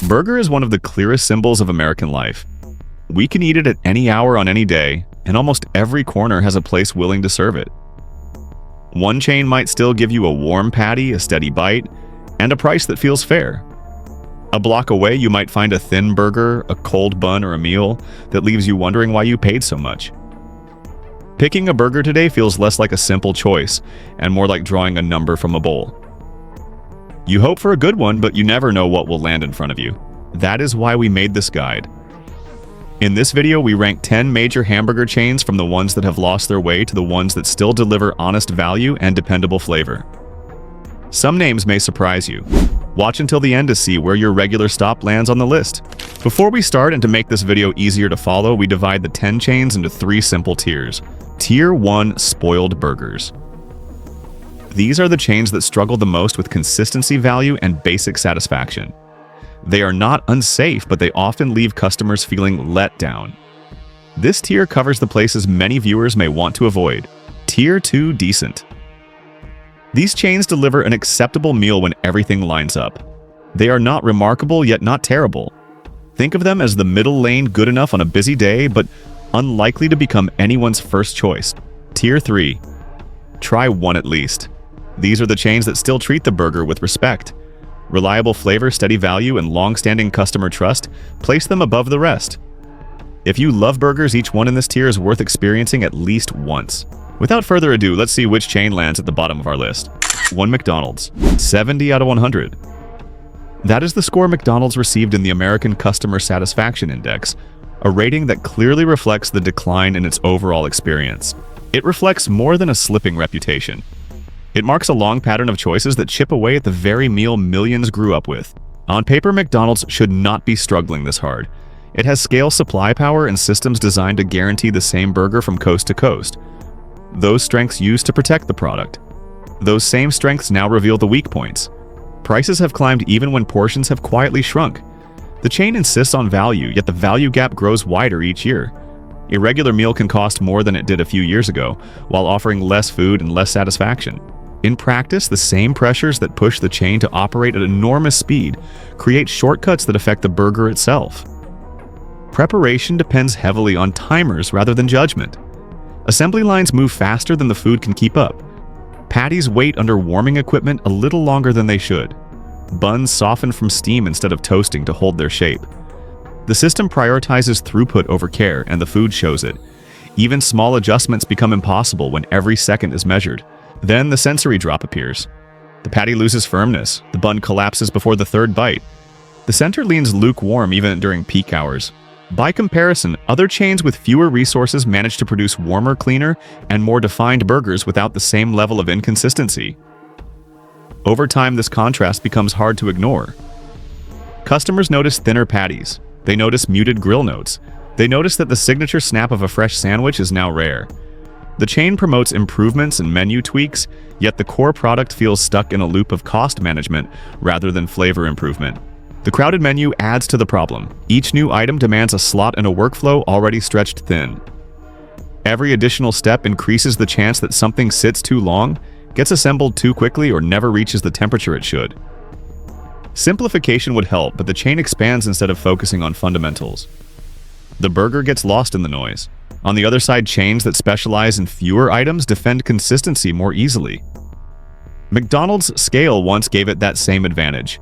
Burger is one of the clearest symbols of American life. We can eat it at any hour on any day, and almost every corner has a place willing to serve it. One chain might still give you a warm patty, a steady bite, and a price that feels fair. A block away, you might find a thin burger, a cold bun, or a meal that leaves you wondering why you paid so much. Picking a burger today feels less like a simple choice and more like drawing a number from a bowl. You hope for a good one, but you never know what will land in front of you. That is why we made this guide. In this video, we rank 10 major hamburger chains from the ones that have lost their way to the ones that still deliver honest value and dependable flavor. Some names may surprise you. Watch until the end to see where your regular stop lands on the list. Before we start, and to make this video easier to follow, we divide the 10 chains into 3 simple tiers. Tier 1: Spoiled Burgers. These are the chains that struggle the most with consistency, value, and basic satisfaction. They are not unsafe, but they often leave customers feeling let down. This tier covers the places many viewers may want to avoid. Tier 2: Decent. These chains deliver an acceptable meal when everything lines up. They are not remarkable, yet not terrible. Think of them as the middle lane, good enough on a busy day, but unlikely to become anyone's first choice. Tier 3. Try one at least. These are the chains that still treat the burger with respect. Reliable flavor, steady value, and long-standing customer trust place them above the rest. If you love burgers, each one in this tier is worth experiencing at least once. Without further ado, let's see which chain lands at the bottom of our list. 1. McDonald's. 70 out of 100. That is the score McDonald's received in the American Customer Satisfaction Index, a rating that clearly reflects the decline in its overall experience. It reflects more than a slipping reputation. It marks a long pattern of choices that chip away at the very meal millions grew up with. On paper, McDonald's should not be struggling this hard. It has scale, supply power, and systems designed to guarantee the same burger from coast to coast. Those strengths used to protect the product. Those same strengths now reveal the weak points. Prices have climbed even when portions have quietly shrunk. The chain insists on value, yet the value gap grows wider each year. A regular meal can cost more than it did a few years ago, while offering less food and less satisfaction. In practice, the same pressures that push the chain to operate at enormous speed create shortcuts that affect the burger itself. Preparation depends heavily on timers rather than judgment. Assembly lines move faster than the food can keep up. Patties wait under warming equipment a little longer than they should. Buns soften from steam instead of toasting to hold their shape. The system prioritizes throughput over care, and the food shows it. Even small adjustments become impossible when every second is measured. Then the sensory drop appears. The patty loses firmness. The bun collapses before the third bite. The center leans lukewarm even during peak hours. By comparison, other chains with fewer resources manage to produce warmer, cleaner, and more defined burgers without the same level of inconsistency. Over time, this contrast becomes hard to ignore. Customers notice thinner patties. They notice muted grill notes. They notice that the signature snap of a fresh sandwich is now rare. The chain promotes improvements and menu tweaks, yet the core product feels stuck in a loop of cost management rather than flavor improvement. The crowded menu adds to the problem. Each new item demands a slot in a workflow already stretched thin. Every additional step increases the chance that something sits too long, gets assembled too quickly, or never reaches the temperature it should. Simplification would help, but the chain expands instead of focusing on fundamentals. The burger gets lost in the noise. On the other side, chains that specialize in fewer items defend consistency more easily. McDonald's scale once gave it that same advantage.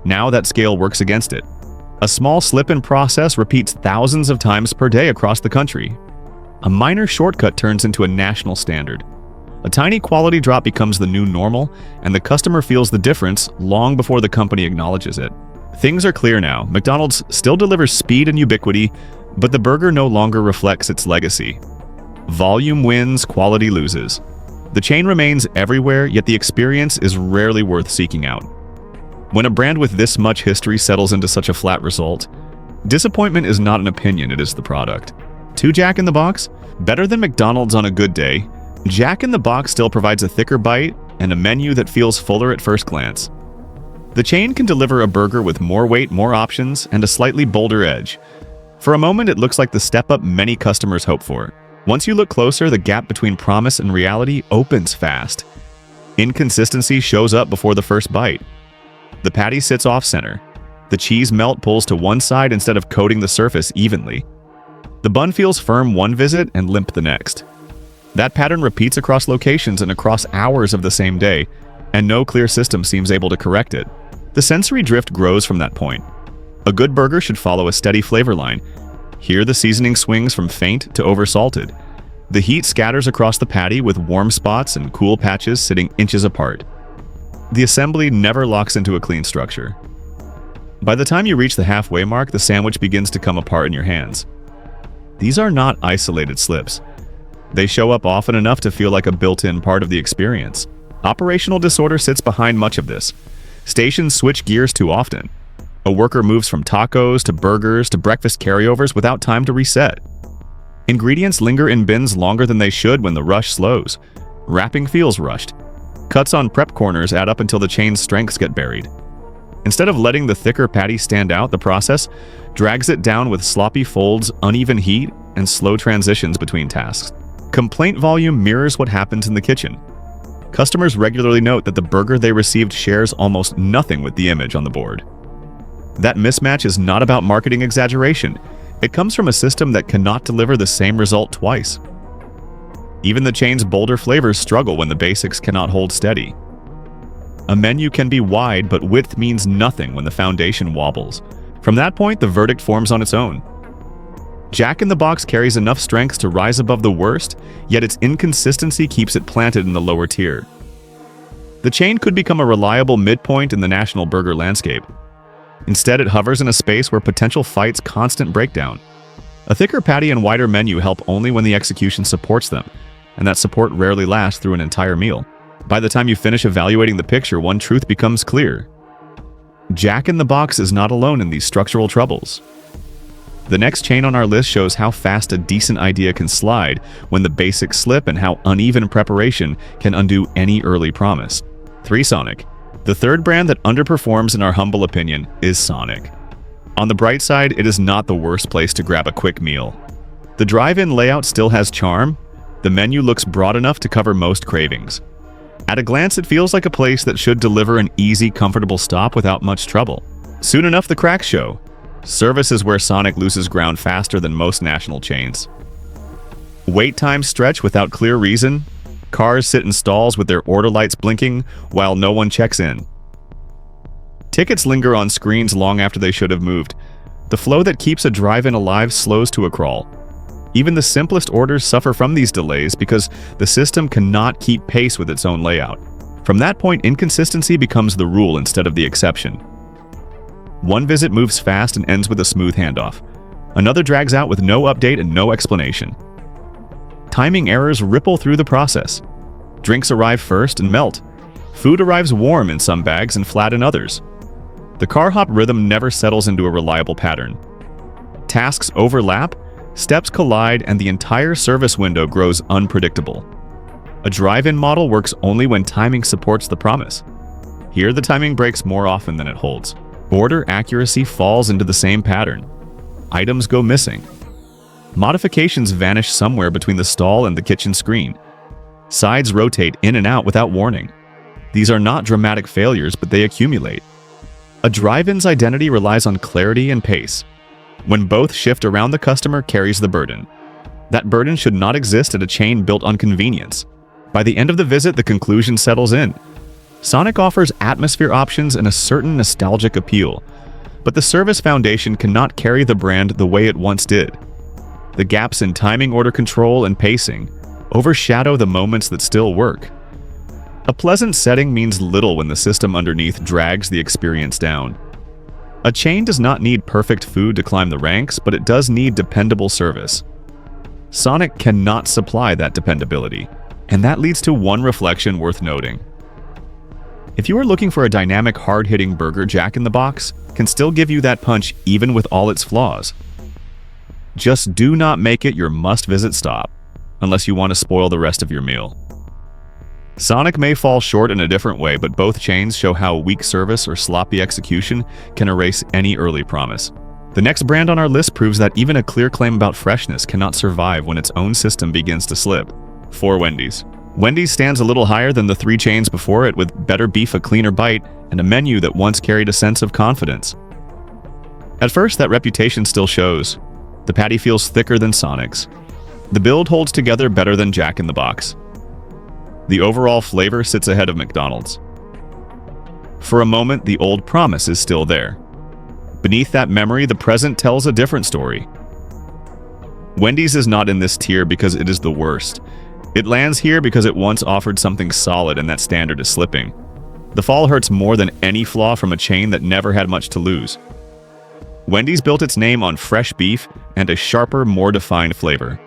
Now that scale works against it. A small slip in process repeats thousands of times per day across the country. A minor shortcut turns into a national standard. A tiny quality drop becomes the new normal, and the customer feels the difference long before the company acknowledges it. Things are clear now. McDonald's still delivers speed and ubiquity, but the burger no longer reflects its legacy. Volume wins, quality loses. The chain remains everywhere, yet the experience is rarely worth seeking out. When a brand with this much history settles into such a flat result, disappointment is not an opinion, it is the product. 2 Jack in the Box? Better than McDonald's on a good day, Jack in the Box still provides a thicker bite and a menu that feels fuller at first glance. The chain can deliver a burger with more weight, more options, and a slightly bolder edge. For a moment, it looks like the step-up many customers hope for. Once you look closer, the gap between promise and reality opens fast. Inconsistency shows up before the first bite. The patty sits off-center. The cheese melt pulls to one side instead of coating the surface evenly. The bun feels firm one visit and limp the next. That pattern repeats across locations and across hours of the same day, and no clear system seems able to correct it. The sensory drift grows from that point. A good burger should follow a steady flavor line. Here the seasoning swings from faint to oversalted. The heat scatters across the patty with warm spots and cool patches sitting inches apart. The assembly never locks into a clean structure. By the time you reach the halfway mark, the sandwich begins to come apart in your hands. These are not isolated slips. They show up often enough to feel like a built-in part of the experience. Operational disorder sits behind much of this. Stations switch gears too often. A worker moves from tacos to burgers to breakfast carryovers without time to reset. Ingredients linger in bins longer than they should when the rush slows. Wrapping feels rushed. Cuts on prep corners add up until the chain's strengths get buried. Instead of letting the thicker patty stand out, the process drags it down with sloppy folds, uneven heat, and slow transitions between tasks. Complaint volume mirrors what happens in the kitchen. Customers regularly note that the burger they received shares almost nothing with the image on the board. That mismatch is not about marketing exaggeration. It comes from a system that cannot deliver the same result twice. Even the chain's bolder flavors struggle when the basics cannot hold steady. A menu can be wide, but width means nothing when the foundation wobbles. From that point, the verdict forms on its own. Jack in the Box carries enough strength to rise above the worst, yet its inconsistency keeps it planted in the lower tier. The chain could become a reliable midpoint in the national burger landscape. Instead, it hovers in a space where potential fights constant breakdown. A thicker patty and wider menu help only when the execution supports them, and that support rarely lasts through an entire meal. By the time you finish evaluating the picture, one truth becomes clear. Jack in the Box is not alone in these structural troubles. The next chain on our list shows how fast a decent idea can slide when the basics slip and how uneven preparation can undo any early promise. 3. Sonic. The third brand that underperforms in our humble opinion is Sonic. On the bright side, it is not the worst place to grab a quick meal. The drive-in layout still has charm. The menu looks broad enough to cover most cravings. At a glance, it feels like a place that should deliver an easy, comfortable stop without much trouble. Soon enough, the cracks show. Service is where Sonic loses ground faster than most national chains. Wait times stretch without clear reason. Cars sit in stalls with their order lights blinking while no one checks in. Tickets linger on screens long after they should have moved. The flow that keeps a drive-in alive slows to a crawl. Even the simplest orders suffer from these delays because the system cannot keep pace with its own layout. From that point, inconsistency becomes the rule instead of the exception. One visit moves fast and ends with a smooth handoff. Another drags out with no update and no explanation. Timing errors ripple through the process. Drinks arrive first and melt. Food arrives warm in some bags and flat in others. The car hop rhythm never settles into a reliable pattern. Tasks overlap, steps collide, and the entire service window grows unpredictable. A drive-in model works only when timing supports the promise. Here, the timing breaks more often than it holds. Order accuracy falls into the same pattern. Items go missing. Modifications vanish somewhere between the stall and the kitchen screen. Sides rotate in and out without warning. These are not dramatic failures, but they accumulate. A drive-in's identity relies on clarity and pace. When both shift around, the customer carries the burden. That burden should not exist at a chain built on convenience. By the end of the visit, the conclusion settles in. Sonic offers atmosphere options and a certain nostalgic appeal, but the service foundation cannot carry the brand the way it once did. The gaps in timing, order control, and pacing overshadow the moments that still work. A pleasant setting means little when the system underneath drags the experience down. A chain does not need perfect food to climb the ranks, but it does need dependable service. Sonic cannot supply that dependability, and that leads to one reflection worth noting. If you are looking for a dynamic, hard-hitting burger, Jack in the Box can still give you that punch even with all its flaws. Just do not make it your must-visit stop, unless you want to spoil the rest of your meal. Sonic may fall short in a different way, but both chains show how weak service or sloppy execution can erase any early promise. The next brand on our list proves that even a clear claim about freshness cannot survive when its own system begins to slip. 4. Wendy's. Wendy's stands a little higher than the 3 chains before it, with better beef, a cleaner bite, and a menu that once carried a sense of confidence. At first, that reputation still shows. The patty feels thicker than Sonic's. The build holds together better than Jack in the Box. The overall flavor sits ahead of McDonald's. For a moment, the old promise is still there. Beneath that memory, the present tells a different story. Wendy's is not in this tier because it is the worst. It lands here because it once offered something solid and that standard is slipping. The fall hurts more than any flaw from a chain that never had much to lose. Wendy's built its name on fresh beef and a sharper, more defined flavor.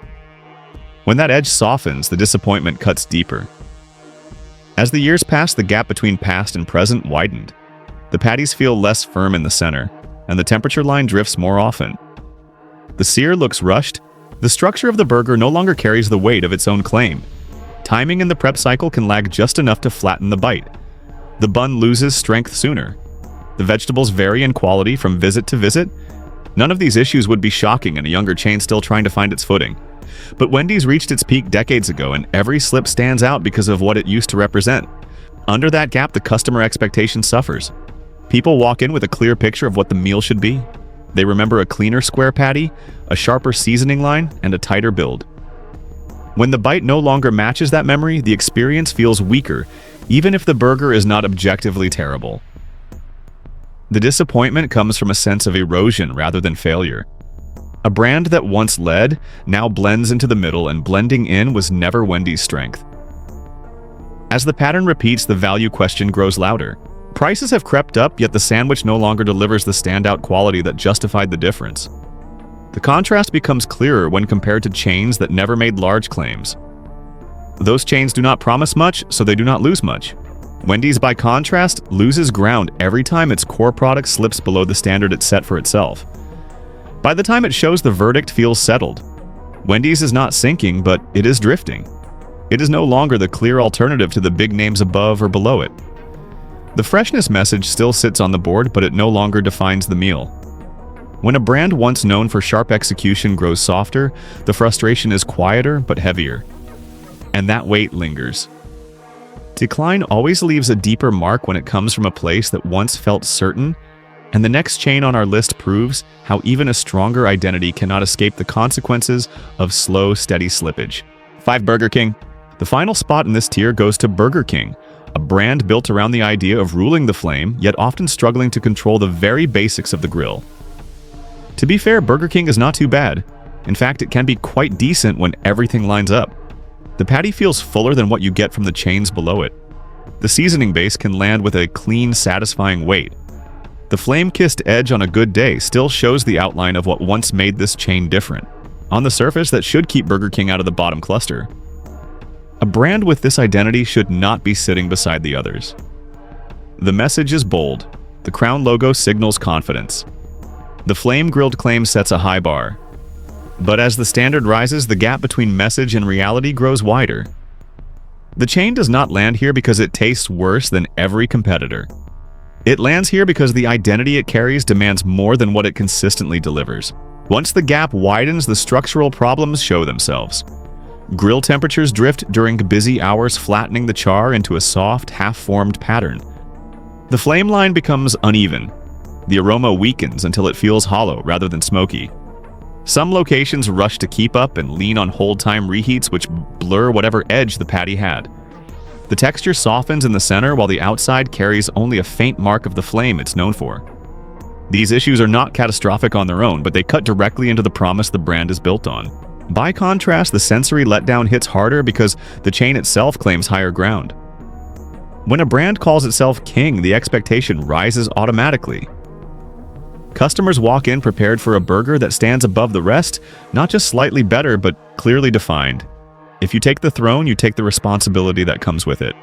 When that edge softens, the disappointment cuts deeper. As the years passed, the gap between past and present widened. The patties feel less firm in the center, and the temperature line drifts more often. The sear looks rushed. The structure of the burger no longer carries the weight of its own claim. Timing in the prep cycle can lag just enough to flatten the bite. The bun loses strength sooner. The vegetables vary in quality from visit to visit. None of these issues would be shocking in a younger chain still trying to find its footing. But Wendy's reached its peak decades ago, and every slip stands out because of what it used to represent. Under that gap, the customer expectation suffers. People walk in with a clear picture of what the meal should be. They remember a cleaner square patty, a sharper seasoning line, and a tighter build. When the bite no longer matches that memory, the experience feels weaker, even if the burger is not objectively terrible. The disappointment comes from a sense of erosion rather than failure. A brand that once led now blends into the middle, and blending in was never Wendy's strength. As the pattern repeats, the value question grows louder. Prices have crept up, yet the sandwich no longer delivers the standout quality that justified the difference. The contrast becomes clearer when compared to chains that never made large claims. Those chains do not promise much, so they do not lose much. Wendy's, by contrast, loses ground every time its core product slips below the standard it set for itself. By the time it shows, the verdict feels settled. Wendy's is not sinking, but it is drifting. It is no longer the clear alternative to the big names above or below it. The freshness message still sits on the board, but it no longer defines the meal. When a brand once known for sharp execution grows softer, the frustration is quieter but heavier. And that weight lingers. Decline always leaves a deeper mark when it comes from a place that once felt certain, and the next chain on our list proves how even a stronger identity cannot escape the consequences of slow, steady slippage. 5. Burger King. The final spot in this tier goes to Burger King, a brand built around the idea of ruling the flame, yet often struggling to control the very basics of the grill. To be fair, Burger King is not too bad. In fact, it can be quite decent when everything lines up. The patty feels fuller than what you get from the chains below it. The seasoning base can land with a clean, satisfying weight. The flame-kissed edge on a good day still shows the outline of what once made this chain different. On the surface, that should keep Burger King out of the bottom cluster. A brand with this identity should not be sitting beside the others. The message is bold. The crown logo signals confidence. The flame-grilled claim sets a high bar. But as the standard rises, the gap between message and reality grows wider. The chain does not land here because it tastes worse than every competitor. It lands here because the identity it carries demands more than what it consistently delivers. Once the gap widens, the structural problems show themselves. Grill temperatures drift during busy hours, flattening the char into a soft, half-formed pattern. The flame line becomes uneven. The aroma weakens until it feels hollow rather than smoky. Some locations rush to keep up and lean on hold time reheats, which blur whatever edge the patty had. The texture softens in the center while the outside carries only a faint mark of the flame it's known for. These issues are not catastrophic on their own, but they cut directly into the promise the brand is built on. By contrast, the sensory letdown hits harder because the chain itself claims higher ground. When a brand calls itself king, the expectation rises automatically. Customers walk in prepared for a burger that stands above the rest, not just slightly better, but clearly defined. If you take the throne, you take the responsibility that comes with it.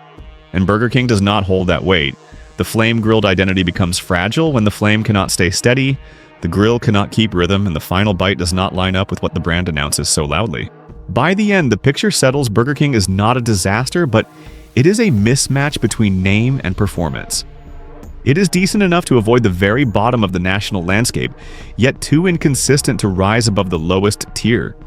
And Burger King does not hold that weight. The flame-grilled identity becomes fragile when the flame cannot stay steady, the grill cannot keep rhythm, and the final bite does not line up with what the brand announces so loudly. By the end, the picture settles. Burger King is not a disaster, but it is a mismatch between name and performance. It is decent enough to avoid the very bottom of the national landscape, yet too inconsistent to rise above the lowest tier.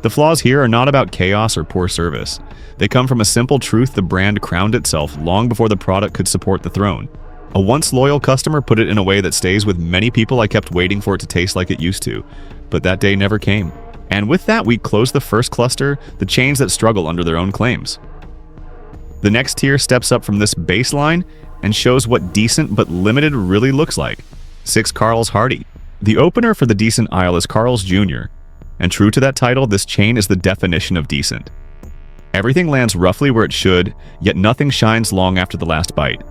The flaws here are not about chaos or poor service. They come from a simple truth: the brand crowned itself long before the product could support the throne. A once loyal customer put it in a way that stays with many people. I kept waiting for it to taste like it used to, but that day never came. And with that, we close the first cluster, the chains that struggle under their own claims. The next tier steps up from this baseline and shows what decent but limited really looks like. 6. Carl's Hardy. The opener for the decent aisle is Carl's Jr., and true to that title, this chain is the definition of decent. Everything lands roughly where it should, yet nothing shines long after the last bite.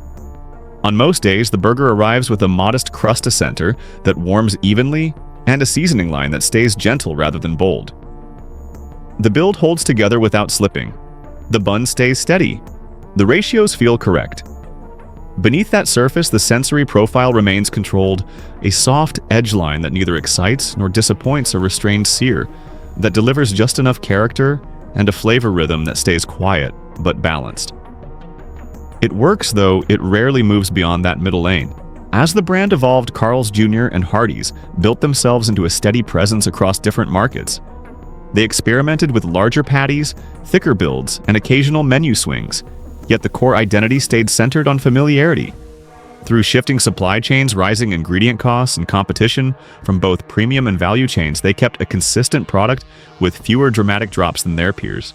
On most days, the burger arrives with a modest crust to center that warms evenly and a seasoning line that stays gentle rather than bold. The build holds together without slipping. The bun stays steady. The ratios feel correct. Beneath that surface, the sensory profile remains controlled, a soft edge line that neither excites nor disappoints a restrained sear, that delivers just enough character and a flavor rhythm that stays quiet but balanced. It works, though it rarely moves beyond that middle lane. As the brand evolved, Carl's Jr. and Hardee's built themselves into a steady presence across different markets. They experimented with larger patties, thicker builds, and occasional menu swings, yet the core identity stayed centered on familiarity. Through shifting supply chains, rising ingredient costs, and competition from both premium and value chains, they kept a consistent product with fewer dramatic drops than their peers.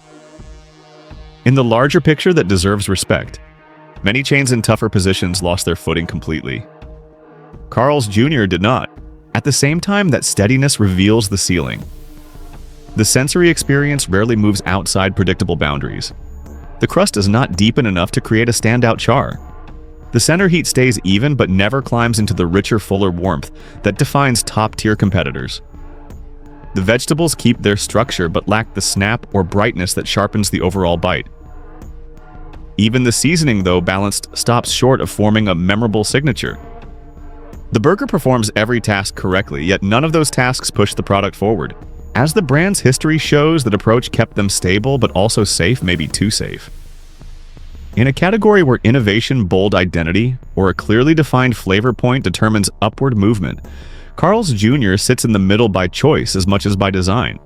In the larger picture that deserves respect, many chains in tougher positions lost their footing completely. Carl's Jr. did not. At the same time, that steadiness reveals the ceiling. The sensory experience rarely moves outside predictable boundaries. The crust is not deepen enough to create a standout char. The center heat stays even but never climbs into the richer, fuller warmth that defines top-tier competitors. The vegetables keep their structure but lack the snap or brightness that sharpens the overall bite. Even the seasoning, though balanced, stops short of forming a memorable signature. The burger performs every task correctly, yet none of those tasks push the product forward. As the brand's history shows, that approach kept them stable but also safe, maybe too safe. In a category where innovation, bold identity, or a clearly defined flavor point determines upward movement, Carl's Jr. sits in the middle by choice as much as by design.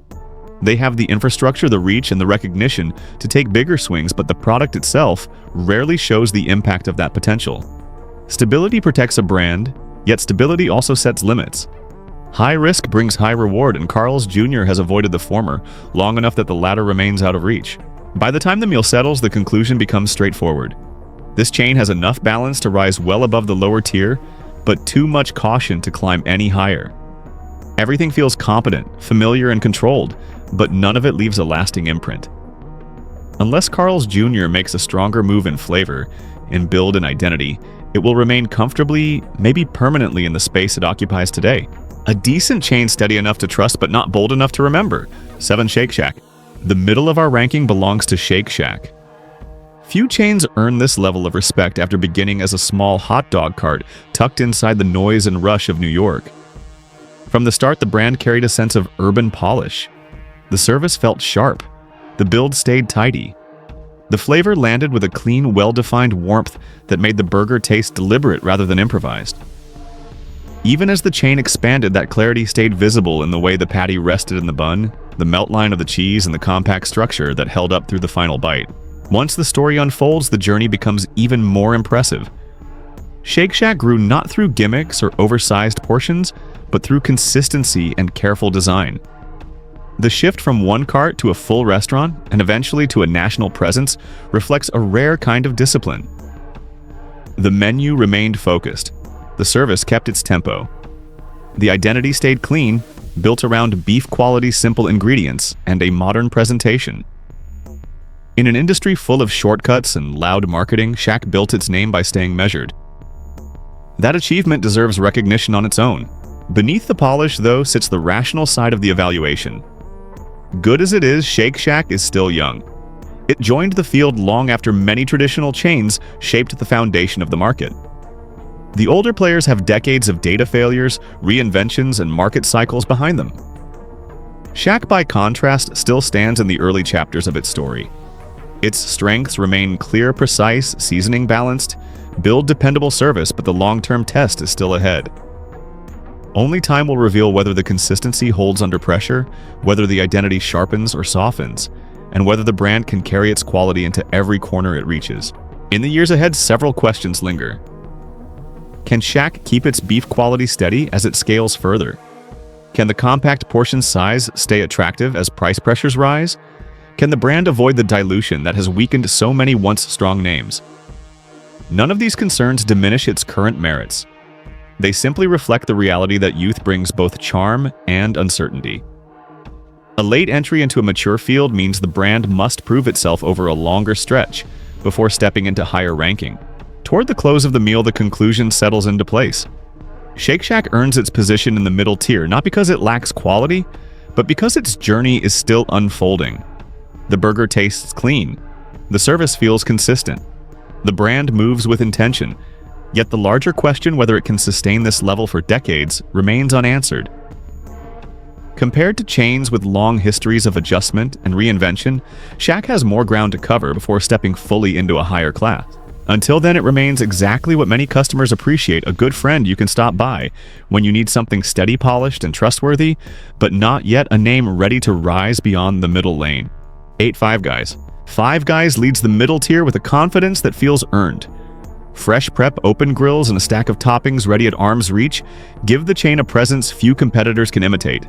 They have the infrastructure, the reach, and the recognition to take bigger swings, but the product itself rarely shows the impact of that potential. Stability protects a brand, yet stability also sets limits. High risk brings high reward, and Carl's Jr. has avoided the former long enough that the latter remains out of reach. By the time the meal settles, the conclusion becomes straightforward. This chain has enough balance to rise well above the lower tier, but too much caution to climb any higher. Everything feels competent, familiar, and controlled, but none of it leaves a lasting imprint. Unless Carl's Jr. makes a stronger move in flavor, in build and identity, it will remain comfortably, maybe permanently, in the space it occupies today. A decent chain steady enough to trust but not bold enough to remember. 7. Shake Shack. The middle of our ranking belongs to Shake Shack. Few chains earn this level of respect after beginning as a small hot dog cart tucked inside the noise and rush of New York. From the start, the brand carried a sense of urban polish. The service felt sharp. The build stayed tidy. The flavor landed with a clean, well-defined warmth that made the burger taste deliberate rather than improvised. Even as the chain expanded, that clarity stayed visible in the way the patty rested in the bun, the melt line of the cheese, and the compact structure that held up through the final bite. Once the story unfolds, the journey becomes even more impressive. Shake Shack grew not through gimmicks or oversized portions, but through consistency and careful design. The shift from one cart to a full restaurant, and eventually to a national presence, reflects a rare kind of discipline. The menu remained focused. The service kept its tempo. The identity stayed clean, built around beef-quality simple ingredients and a modern presentation. In an industry full of shortcuts and loud marketing, Shack built its name by staying measured. That achievement deserves recognition on its own. Beneath the polish, though, sits the rational side of the evaluation. Good as it is, Shake Shack is still young. It joined the field long after many traditional chains shaped the foundation of the market. The older players have decades of data failures, reinventions, and market cycles behind them. Shack, by contrast, still stands in the early chapters of its story. Its strengths remain clear, precise, seasoning balanced, build dependable service, but the long-term test is still ahead. Only time will reveal whether the consistency holds under pressure, whether the identity sharpens or softens, and whether the brand can carry its quality into every corner it reaches. In the years ahead, several questions linger. Can Shack keep its beef quality steady as it scales further? Can the compact portion size stay attractive as price pressures rise? Can the brand avoid the dilution that has weakened so many once strong names? None of these concerns diminish its current merits. They simply reflect the reality that youth brings both charm and uncertainty. A late entry into a mature field means the brand must prove itself over a longer stretch before stepping into higher ranking. Toward the close of the meal, the conclusion settles into place. Shake Shack earns its position in the middle tier not because it lacks quality, but because its journey is still unfolding. The burger tastes clean. The service feels consistent. The brand moves with intention. Yet the larger question whether it can sustain this level for decades remains unanswered. Compared to chains with long histories of adjustment and reinvention, Shack has more ground to cover before stepping fully into a higher class. Until then, it remains exactly what many customers appreciate: a good friend you can stop by when you need something steady, polished, and trustworthy, but not yet a name ready to rise beyond the middle lane. 8 Five Guys. Five Guys leads the middle tier with a confidence that feels earned. Fresh prep open grills and a stack of toppings ready at arm's reach give the chain a presence few competitors can imitate.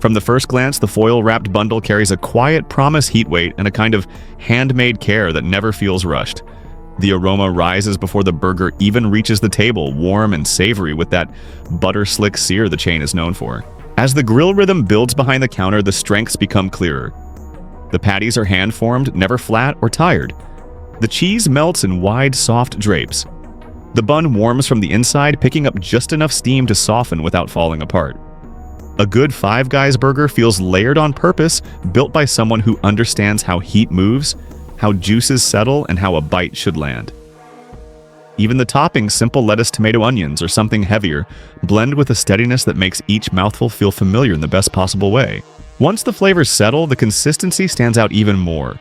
From the first glance, the foil-wrapped bundle carries a quiet promise heat weight and a kind of handmade care that never feels rushed. The aroma rises before the burger even reaches the table, warm and savory with that butter-slick sear the chain is known for. As the grill rhythm builds behind the counter, the strengths become clearer. The patties are hand-formed, never flat or tired. The cheese melts in wide, soft drapes. The bun warms from the inside, picking up just enough steam to soften without falling apart. A good Five Guys burger feels layered on purpose, built by someone who understands how heat moves, how juices settle, and how a bite should land. Even the toppings, simple lettuce, tomato, onions, or something heavier, blend with a steadiness that makes each mouthful feel familiar in the best possible way. Once the flavors settle, the consistency stands out even more.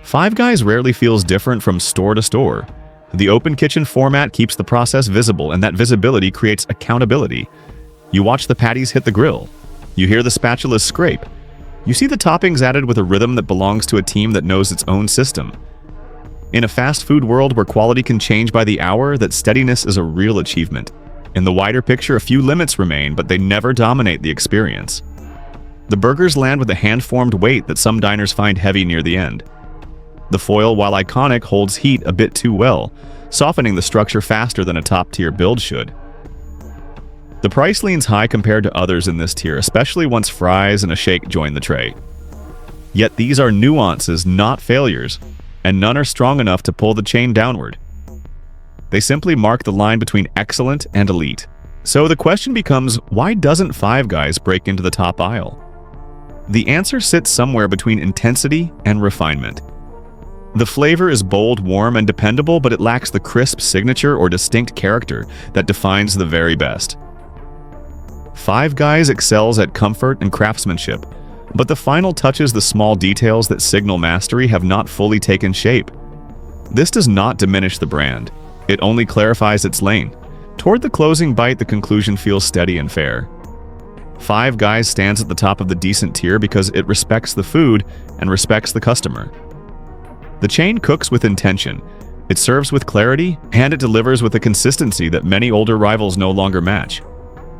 Five Guys rarely feels different from store to store. The open kitchen format keeps the process visible, and that visibility creates accountability. You watch the patties hit the grill. You hear the spatulas scrape. You see the toppings added with a rhythm that belongs to a team that knows its own system. In a fast food world where quality can change by the hour, that steadiness is a real achievement. In the wider picture, a few limits remain, but they never dominate the experience. The burgers land with a hand-formed weight that some diners find heavy near the end. The foil, while iconic, holds heat a bit too well, softening the structure faster than a top-tier build should. The price leans high compared to others in this tier, especially once fries and a shake join the tray. Yet these are nuances, not failures, and none are strong enough to pull the chain downward. They simply mark the line between excellent and elite. So the question becomes, why doesn't Five Guys break into the top aisle? The answer sits somewhere between intensity and refinement. The flavor is bold, warm, and dependable, but it lacks the crisp signature or distinct character that defines the very best. Five Guys excels at comfort and craftsmanship, but the final touches, the small details that signal mastery, have not fully taken shape. This does not diminish the brand. It only clarifies its lane. Toward the closing bite, the conclusion feels steady and fair. Five Guys stands at the top of the decent tier because it respects the food and respects the customer. The chain cooks with intention, it serves with clarity, and it delivers with a consistency that many older rivals no longer match.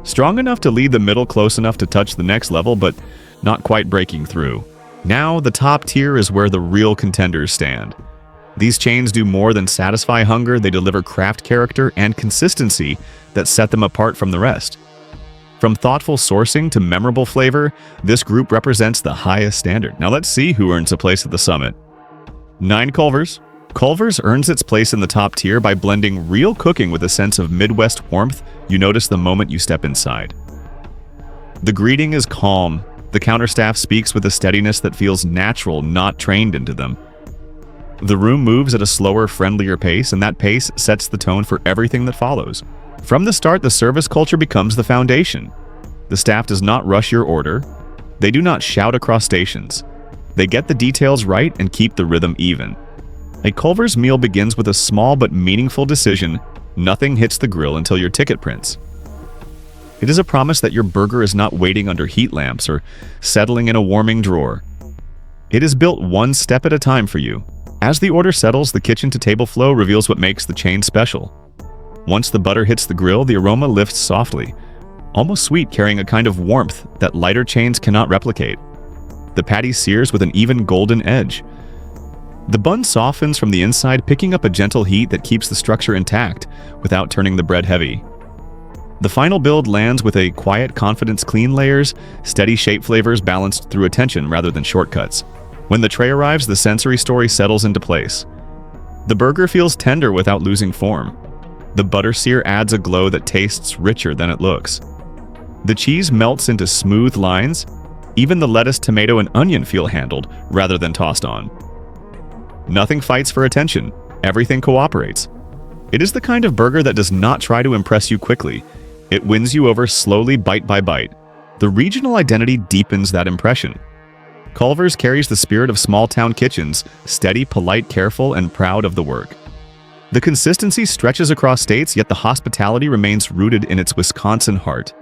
Strong enough to lead the middle, close enough to touch the next level, but not quite breaking through. Now, the top tier is where the real contenders stand. These chains do more than satisfy hunger, they deliver craft character and consistency that set them apart from the rest. From thoughtful sourcing to memorable flavor, this group represents the highest standard. Now let's see who earns a place at the summit. 9 Culver's. Culver's earns its place in the top tier by blending real cooking with a sense of Midwest warmth you notice the moment you step inside. The greeting is calm. The counterstaff speaks with a steadiness that feels natural, not trained into them. The room moves at a slower, friendlier pace, and that pace sets the tone for everything that follows. From the start, the service culture becomes the foundation. The staff does not rush your order. They do not shout across stations. They get the details right and keep the rhythm even. A Culver's meal begins with a small but meaningful decision. Nothing hits the grill until your ticket prints. It is a promise that your burger is not waiting under heat lamps or settling in a warming drawer. It is built one step at a time for you. As the order settles, the kitchen-to-table flow reveals what makes the chain special. Once the butter hits the grill, the aroma lifts softly, almost sweet, carrying a kind of warmth that lighter chains cannot replicate. The patty sears with an even golden edge. The bun softens from the inside, picking up a gentle heat that keeps the structure intact without turning the bread heavy. The final build lands with a quiet confidence, clean layers, steady shape flavors balanced through attention rather than shortcuts. When the tray arrives, the sensory story settles into place. The burger feels tender without losing form. The butter sear adds a glow that tastes richer than it looks. The cheese melts into smooth lines. Even the lettuce, tomato, and onion feel handled rather than tossed on. Nothing fights for attention. Everything cooperates. It is the kind of burger that does not try to impress you quickly. It wins you over slowly, bite by bite. The regional identity deepens that impression. Culver's carries the spirit of small-town kitchens, steady, polite, careful, and proud of the work. The consistency stretches across states, yet the hospitality remains rooted in its Wisconsin heart.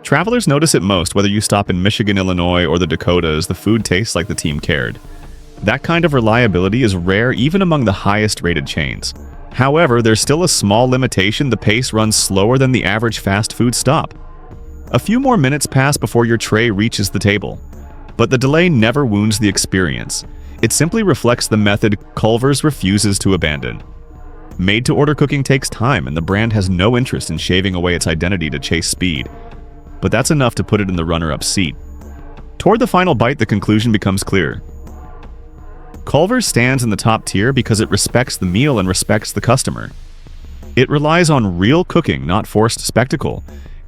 Travelers notice it most whether you stop in Michigan, Illinois, or the Dakotas. The food tastes like the team cared. That kind of reliability is rare even among the highest-rated chains. However, there's still a small limitation: the pace runs slower than the average fast food stop. A few more minutes pass before your tray reaches the table. But the delay never wounds the experience. It simply reflects the method Culver's refuses to abandon. Made-to-order cooking takes time, and the brand has no interest in shaving away its identity to chase speed. But that's enough to put it in the runner-up seat. Toward the final bite, the conclusion becomes clear. Culver's stands in the top tier because it respects the meal and respects the customer. It relies on real cooking, not forced spectacle.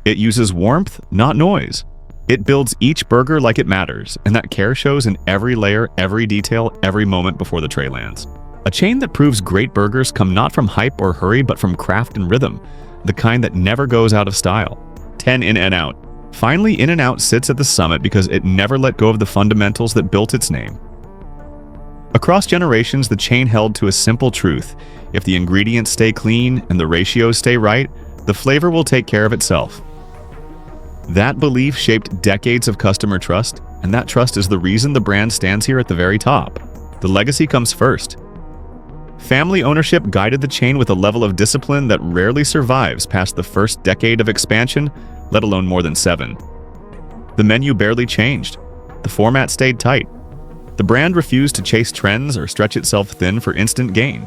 It uses warmth, not noise. It builds each burger like it matters, and that care shows in every layer, every detail, every moment before the tray lands. A chain that proves great burgers come not from hype or hurry, but from craft and rhythm, the kind that never goes out of style. 10 In-N-Out. Finally, In-N-Out sits at the summit because it never let go of the fundamentals that built its name. Across generations, the chain held to a simple truth: if the ingredients stay clean and the ratios stay right, the flavor will take care of itself. That belief shaped decades of customer trust, and that trust is the reason the brand stands here at the very top. The legacy comes first. Family ownership guided the chain with a level of discipline that rarely survives past the first decade of expansion, let alone more than 7. The menu barely changed. The format stayed tight. The brand refused to chase trends or stretch itself thin for instant gain.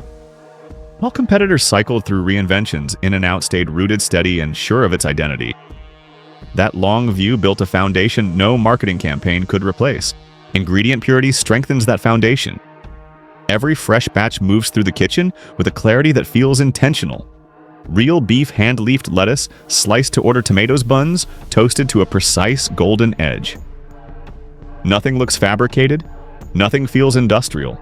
While competitors cycled through reinventions, In-N-Out stayed rooted, steady, and sure of its identity. That long view built a foundation no marketing campaign could replace. Ingredient purity strengthens that foundation. Every fresh batch moves through the kitchen with a clarity that feels intentional. Real beef hand-leafed lettuce, sliced to order tomatoes buns, toasted to a precise golden edge. Nothing looks fabricated. Nothing feels industrial.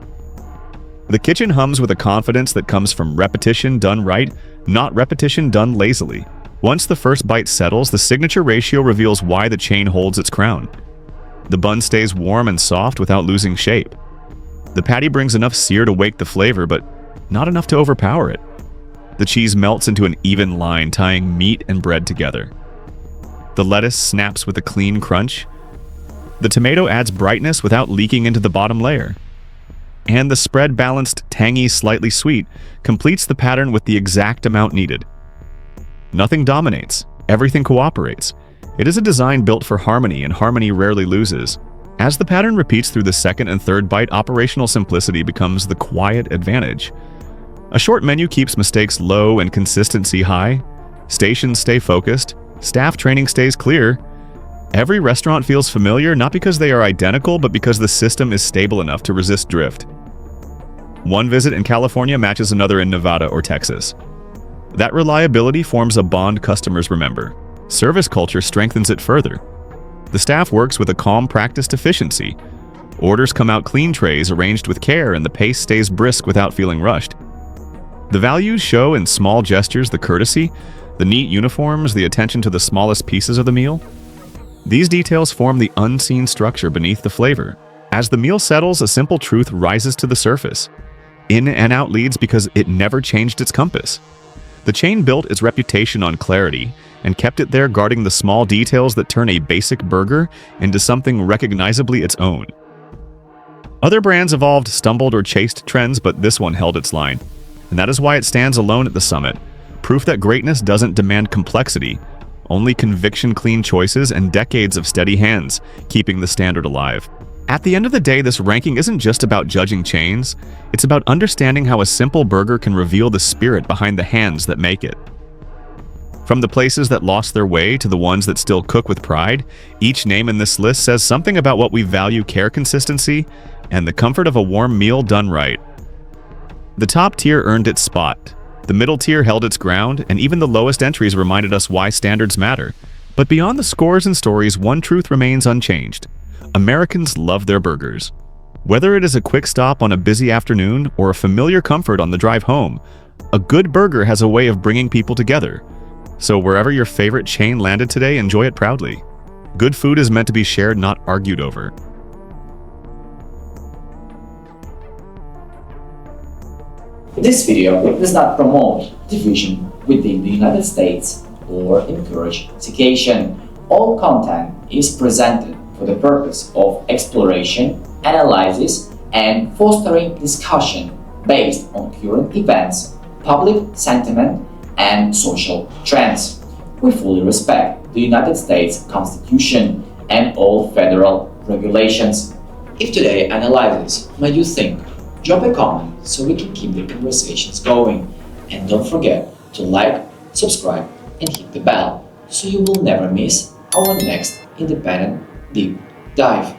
The kitchen hums with a confidence that comes from repetition done right, not repetition done lazily. Once the first bite settles, the signature ratio reveals why the chain holds its crown. The bun stays warm and soft without losing shape. The patty brings enough sear to wake the flavor, but not enough to overpower it. The cheese melts into an even line, tying meat and bread together. The lettuce snaps with a clean crunch. The tomato adds brightness without leaking into the bottom layer. And the spread, balanced, tangy, slightly sweet, completes the pattern with the exact amount needed. Nothing dominates. Everything cooperates. It is a design built for harmony, and harmony rarely loses. As the pattern repeats through the second and third bite, operational simplicity becomes the quiet advantage. A short menu keeps mistakes low and consistency high. Stations stay focused. Staff training stays clear. Every restaurant feels familiar, not because they are identical, but because the system is stable enough to resist drift. One visit in California matches another in Nevada or Texas. That reliability forms a bond customers remember. Service culture strengthens it further. The staff works with a calm, practiced efficiency. Orders come out clean, trays arranged with care, and the pace stays brisk without feeling rushed. The values show in small gestures: the courtesy, the neat uniforms, the attention to the smallest pieces of the meal. These details form the unseen structure beneath the flavor. As the meal settles, a simple truth rises to the surface. In-N-Out leads because it never changed its compass. The chain built its reputation on clarity and kept it there, guarding the small details that turn a basic burger into something recognizably its own. Other brands evolved, stumbled, or chased trends, but this one held its line. And that is why it stands alone at the summit. Proof that greatness doesn't demand complexity, only conviction-clean choices and decades of steady hands, keeping the standard alive. At the end of the day, this ranking isn't just about judging chains, it's about understanding how a simple burger can reveal the spirit behind the hands that make it. From the places that lost their way to the ones that still cook with pride, each name in this list says something about what we value: care, consistency, and the comfort of a warm meal done right. The top tier earned its spot. The middle tier held its ground, and even the lowest entries reminded us why standards matter. But beyond the scores and stories, one truth remains unchanged. Americans love their burgers. Whether it is a quick stop on a busy afternoon or a familiar comfort on the drive home, a good burger has a way of bringing people together. So wherever your favorite chain landed today, enjoy it proudly. Good food is meant to be shared, not argued over. This video does not promote division within the United States or encourage segregation. All content is presented for the purpose of exploration, analysis, and fostering discussion based on current events, public sentiment, and social trends. We fully respect the United States Constitution and all federal regulations. If today's analysis made you think, drop a comment so we can keep the conversations going. And don't forget to like, subscribe, and hit the bell so you will never miss our next independent deep dive.